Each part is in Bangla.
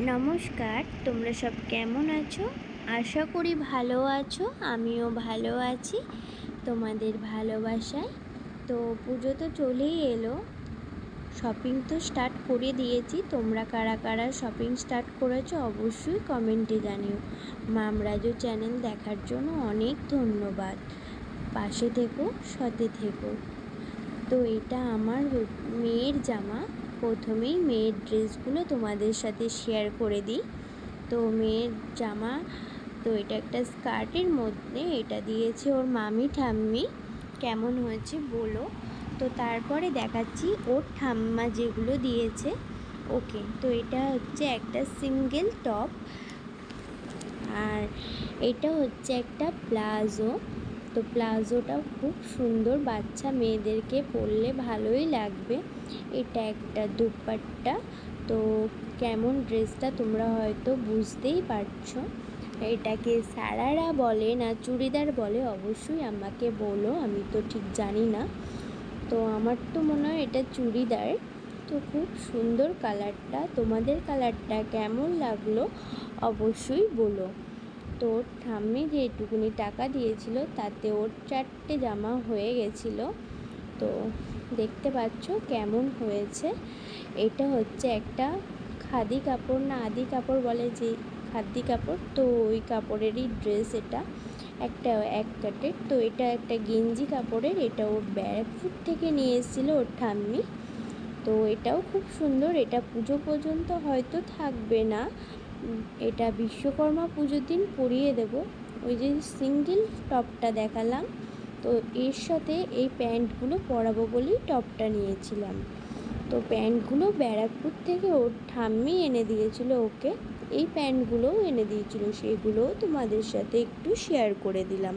নমস্কার, তোমরা সব কেমন আছো? আশা করি ভালো আছো। আমিও ভালো আছি তোমাদের ভালোবাসায়। তো পুজো তো চলেই এলো, শপিং তো স্টার্ট করে দিয়েছি। তোমরা কারা কারা শপিং স্টার্ট করেছো অবশ্যই কমেন্টে জানিও। মামরাজু চ্যানেল দেখার জন্য অনেক ধন্যবাদ। পাশে থেকো, সাথে থেকো। তো এটা আমার মেয়ের জামা। প্রথমেই মেয়ের ড্রেসগুলো তোমাদের সাথে শেয়ার করে দিই। তো মেয়ের জামা, তো এটা একটা স্কার্টের মধ্যে, এটা দিয়েছে ওর মামি ঠাম্মি। কেমন হয়েছে বলো। তো তারপরে দেখাচ্ছি ওর ঠাম্মা যেগুলো দিয়েছে ওকে। তো এটা হচ্ছে একটা সিঙ্গেল টপ, আর এটা হচ্ছে একটা প্লাজো। তো প্লাজোটা খুব সুন্দর, বাচ্চা মেয়েদেরকে পরলে ভালোই লাগবে। এটা একটা দুপাট্টা। তো কেমন ড্রেসটা তোমরা হয়তো বুঝতেই পারছো। এটাকে সারারা বলে না চুড়িদার বলে অবশ্যই আমাকে বলো, আমি তো ঠিক জানি না। তো আমার তো মনে হয় এটা চুড়িদার। তো খুব সুন্দর কালারটা, তোমাদের কালারটা কেমন লাগলো অবশ্যই বলো। তো ওর ঠাম্মি যেটুকুনি টাকা দিয়েছিল তাতে ওর 4টে জামা হয়ে গেছিলো। তো দেখতে পাচ্ছ কেমন হয়েছে। এটা হচ্ছে একটা খাদি কাপড় না আদি কাপড় বলে, যে খাদি কাপড়, তো ওই কাপড়েরই ড্রেস এটা, একটা এক কাটের। তো এটা একটা গেঞ্জি কাপড়ের, এটা ও ব্যারাকপুর থেকে নিয়ে এসেছিলো ওর ঠাম্মি। তো এটাও খুব সুন্দর। এটা পুজো পর্যন্ত হয়তো থাকবে না, এটা বিশ্বকর্মা পুজোর দিন পরিয়ে দেব। ওই যে সিঙ্গেল টপটা দেখালাম, তো এর সাথে এই প্যান্টগুলো পরাবো বলেই টপটা নিয়েছিলাম। তো প্যান্টগুলো ব্যারাকপুর থেকে ওর ঠাম্মি এনে দিয়েছিল ওকে। এই প্যান্টগুলোও এনে দিয়েছিল, সেগুলোও তোমাদের সাথে একটু শেয়ার করে দিলাম।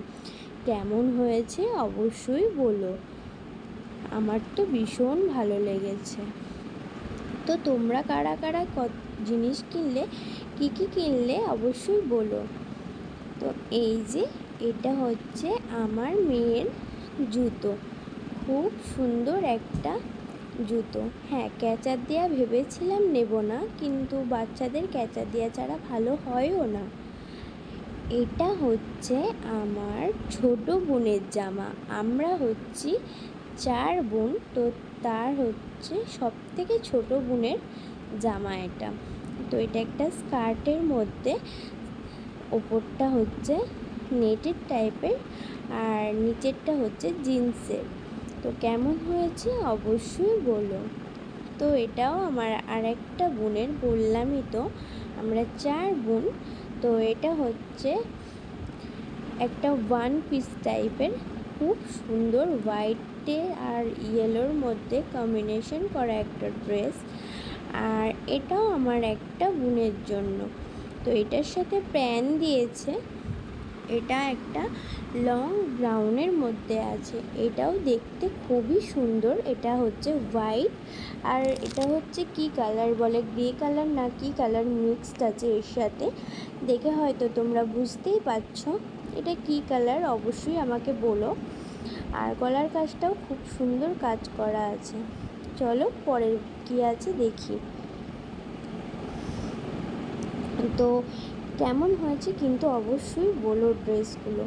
কেমন হয়েছে অবশ্যই বলো। আমার তো ভীষণ ভালো লেগেছে। তো তোমরা কারা কারা জিনিস কিনলে, কী কী কিনলে অবশ্যই বলো। তো এই যে এটা হচ্ছে আমার মেয়ের জুতো, খুব সুন্দর একটা জুতো। হ্যাঁ, ক্যাচার দেওয়া ভেবেছিলাম নেব না, কিন্তু বাচ্চাদের ক্যাচার দেওয়া ছাড়া ভালো হয়ও না। এটা হচ্ছে আমার ছোট বোনের জামা। আমরা হচ্ছি 4 বোন, তো তার হচ্ছে সবথেকে ছোট বোনের জামা এটা। তো এটা একটা স্কার্টের মধ্যে, ওপরটা হচ্ছে নেটের টাইপের আর নিচেরটা হচ্ছে জিন্সের। তো কেমন হয়েছে অবশ্যই বলো। তো এটাও আমার আর একটা বোনের, বললামই তো আমরা 4 বোন। তো এটা হচ্ছে একটা ওয়ান পিস টাইপের, খুব সুন্দর, হোয়াইটে আর ইয়েলোর মধ্যে কম্বিনেশন করা একটা ড্রেস। আর এটাও আমার একটা বোনের জন্য। তো এটার সাথে প্যান্ট দিয়েছে, এটা একটা লং ব্রাউনের মধ্যে আছে। এটাও দেখতে খুবই সুন্দর। এটা হচ্ছে হোয়াইট, আর এটা হচ্ছে কি কালার বলে, গ্রে কালার না কি কালার মিক্সড আছে এর সাথে। দেখে হয়তো তোমরা বুঝতেই পারছো এটা কি কালার, অবশ্যই আমাকে বলো। আর গলার কাজটাও খুব সুন্দর কাজ করা আছে। চলো পরের কি আছে দেখি। তো কেমন হয়েছে কিন্তু অবশ্যই বলো ড্রেসগুলো।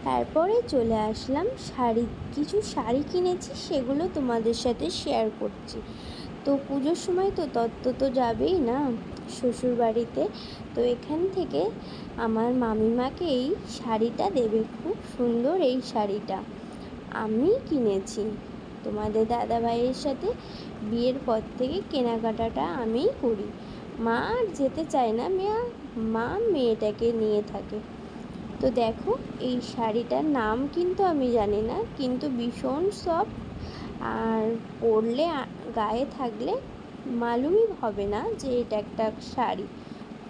তারপরে চলে আসলাম শাড়ি, কিছু শাড়ি কিনেছি, সেগুলো তোমাদের সাথে শেয়ার করছি। তো পুজোর সময় তো তত্ত্ব তো যাবেই না শ্বশুরবাড়িতে। তো এখান থেকে আমার মামিমাকে এই শাড়িটা দেবে, খুব সুন্দর এই শাড়িটা আমি কিনেছি। তোমাদের দাদাভাইয়ের সাথে বিয়ের পর থেকে কেনাকাটাটা আমিই করি। মা আর যেতে চায় না, মা মেয়েটাকে নিয়ে থাকে। তো দেখো এই শাড়িটার নাম কিন্তু আমি জানি না, কিন্তু ভীষণ সফট, আর পরলে গায়ে থাকলে মালুমই হবে না যে এটা একটা শাড়ি।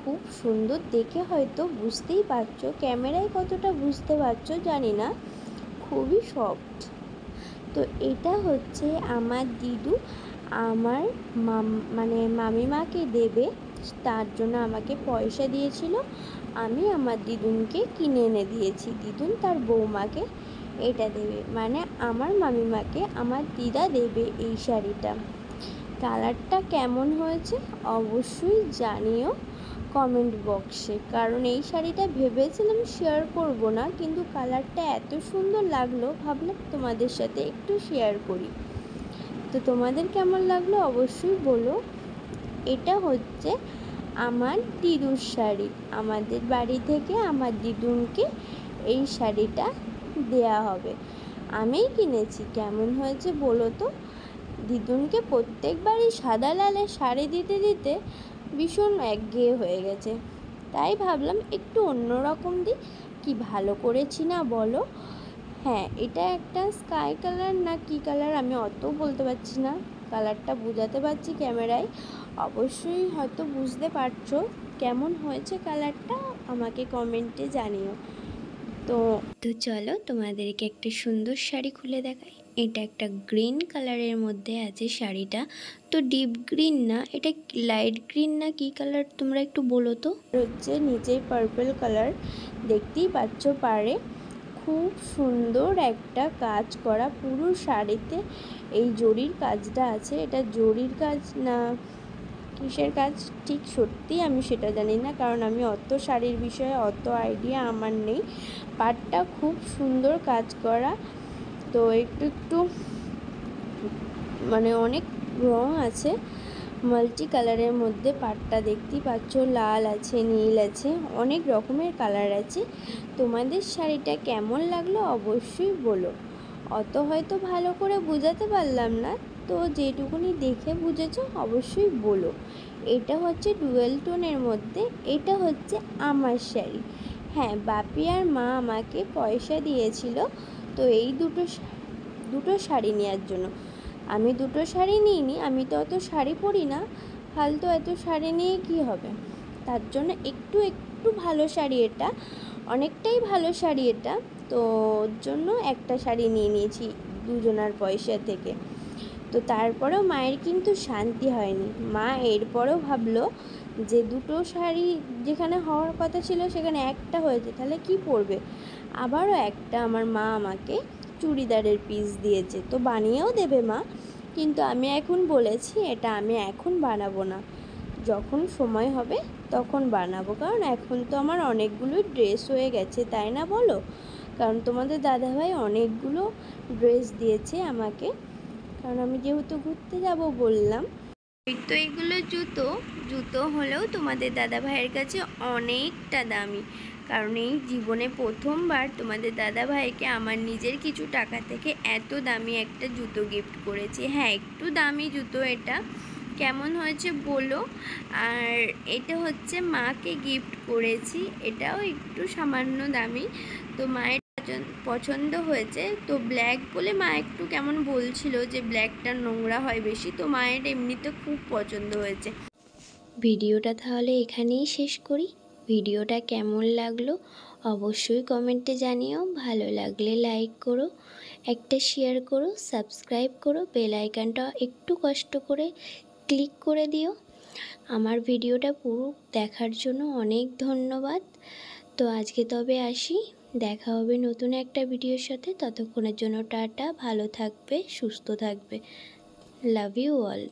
খুব সুন্দর, দেখে হয়তো বুঝতেই পারছো, ক্যামেরায় কতটা বুঝতে পারছো জানি না, খুবই সফট। তো এটা হচ্ছে আমার দিদু আমার মানে মামিমাকে দেবে, তার জন্য আমাকে পয়সা দিয়েছিল। আমি আমার দিদুনকে কিনে এনে দিয়েছি, দিদুন তার বৌমাকে এটা দেবে, মানে আমার মামিমাকে আমার দিদা দেবে এই শাড়িটা। কালারটা কেমন হয়েছে অবশ্যই জানিও। কমেন্ট বক্সে, কারণ এই শাড়িটা ভেবেছিলাম শেয়ার করব না, কিন্তু কালারটা এত সুন্দর লাগলো ভাবলাম তোমাদের সাথে একটু শেয়ার করি। তো তোমাদের কেমন লাগলো অবশ্যই বলো। এটা হচ্ছে আমার দিদুর শাড়ি, আমাদের বাড়ি থেকে আমার দিদুনকে এই শাড়িটা দেয়া হবে। আমিই কিনেছি, কেমন হয়েছে বলো তো। দিদুনকে প্রত্যেকবারই সাদা লালে শাড়ি দিতে দিতে ভীষণ একঘেয়ে হয়ে গেছে, তাই ভাবলাম একটু অন্যরকম দিই। কি ভালো করেছি না বলো। হ্যাঁ, এটা একটা স্কাই কালার না কি কালার আমি অত বলতে পারছি না, কালারটা বোঝাতে পারছি ক্যামেরায়, অবশ্যই হয়তো বুঝতে পারছো। কেমন হয়েছে কালারটা আমাকে কমেন্টে জানিও। তো চলো তোমাদেরকে একটা সুন্দর শাড়ি খুলে দেখাই। এটা একটা গ্রিন কালারের মধ্যে আছে শাড়িটা, তো ডিপ গ্রিন না, এটা লাইট গ্রিন না কি কালার তোমরা একটু বলো তো। হচ্ছে নিচেই পার্পল কালার, দেখতেই পাচ্ছ পারে। খুব সুন্দর একটা কাজ করা পুরো শাড়িতে, এই জরির কাজটা আছে। এটা জরির কাজ না কিসের কাজ ঠিক সত্যি আমি সেটা জানি না, কারণ আমি অত শাড়ির বিষয়ে অত আইডিয়া আমার নেই। পাটটা খুব সুন্দর কাজ করা, তো একটু একটু মানে অনেক রং আছে, মাল্টি কালারের মধ্যে পাটটা দেখতেই পাচ্ছ, লাল আছে, নীল আছে, অনেক রকমের কালার আছে। তোমাদের শাড়িটা কেমন লাগলো অবশ্যই বলো। অত হয়তো ভালো করে বোঝাতে পারলাম না, তো যেটুকুনি দেখে বুঝেছো অবশ্যই বলো। এটা হচ্ছে ডুয়েল টোনের মধ্যে, এটা হচ্ছে আমার শাড়ি। হ্যাঁ, বাপি আর মা আমাকে পয়সা দিয়েছিল তো এই দুটো শাড়ি নেওয়ার জন্য। আমি দুটো শাড়ি নিইনি, আমি তো অত শাড়ি পরি না, ফালতু এত শাড়ি নিয়ে কি হবে। তার জন্য একটু একটু ভালো শাড়ি, এটা অনেকটাই ভালো শাড়ি এটা, তো ওর জন্য একটা শাড়ি নিয়ে নিয়েছি দুজনার পয়সা থেকে। তো তারপরেও মায়ের কিন্তু শান্তি হয়নি, মা এরপরেও ভাবলো যে দুটো শাড়ি যেখানে হওয়ার কথা ছিল সেখানে একটা হয়েছে, তাহলে কি পরবে। আবারও একটা আমার মা আমাকে চুড়িদারের পিস দিয়েছে, তো বানিয়েও দেবে মা, কিন্তু আমি এখন বলেছি এটা আমি এখন বানাবো না, যখন সময় হবে তখন বানাবো, কারণ এখন তো আমার অনেকগুলো ড্রেস হয়ে গেছে, তাই না বলো। কারণ তোমাদের দাদাভাই অনেকগুলো ড্রেস দিয়েছে আমাকে, কারণ আমি যেহেতু ঘুরতে যাব বললাম। তো এগুলো জুতো, জুতো হলেও তোমাদের দাদা ভাইয়ের কাছে অনেকটা দামি, কারণ এই জীবনে প্রথমবার তোমাদের দাদা ভাইকে আমার নিজের কিছু টাকা থেকে এত দামি একটা জুতো গিফট করেছি। হ্যাঁ, একটু দামি জুতো এটা, কেমন হয়েছে বলো। আর এটা হচ্ছে মাকে গিফট করেছি, এটাও একটু সামান্য দামি, তো মায়ের পছন্দ হয়েছে। তো ব্ল্যাক বলে মা একটু কেমন বলছিল যে ব্ল্যাকটা নোংরা হয় বেশি, তো মায়ের এমনিতে খুব পছন্দ হয়েছে। ভিডিওটা তাহলে এখানেই শেষ করি। ভিডিওটা কেমন লাগলো অবশ্যই কমেন্টে জানিও, ভালো লাগলে লাইক করো, একটা শেয়ার করো, সাবস্ক্রাইব করো, বেল আইকনটা একটু কষ্ট করে ক্লিক করে দিও। আমার ভিডিওটা পুরো দেখার জন্য অনেক ধন্যবাদ। তো আজকে তবে আসি, দেখা হবে নতুন একটা ভিডিওর সাথে, ততক্ষণের জন্য টাটা, ভালো থাকবে, সুস্থ থাকবে, লাভ ইউ অল।